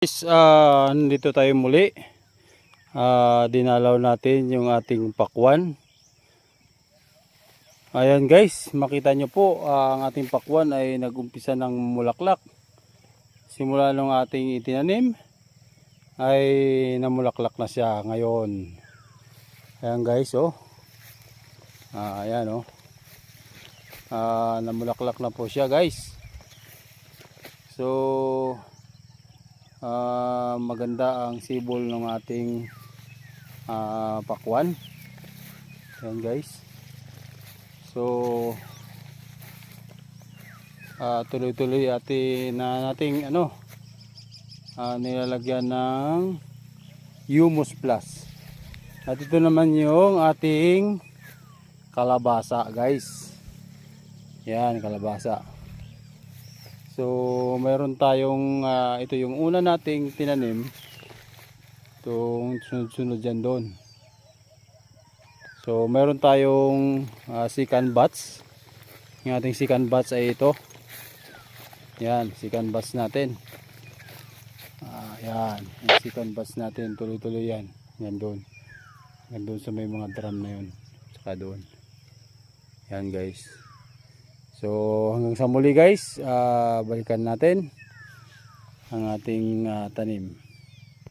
Guys, nandito tayo muli. Dinalaw natin yung ating pakwan. Ayan guys, makita nyo po, ang ating pakwan ay nag-umpisa ng mulaklak. Simula nung ating itinanim ay namulaklak na siya ngayon. Ayan guys, oh. Ayan oh. Namulaklak na po siya guys. So maganda ang sibol ng ating pakwan. Ayan guys. So tuloy-tuloy nating nilalagyan ng Humus Plus. At ito naman yung ating kalabasa guys. Yan, kalabasa. So mayroon tayong ito yung una nating tinanim. Itong sunod-sunod dyan doon. So mayroon tayong second batch. Yung ating second batch ay ito. Yan, second batch natin. Yan, yung second batch natin, tuloy-tuloy yan. Yan doon. Yan doon sa may mga drum na yun. Saka doon. Yan guys. So hanggang sa muli guys, balikan natin ang ating tanim.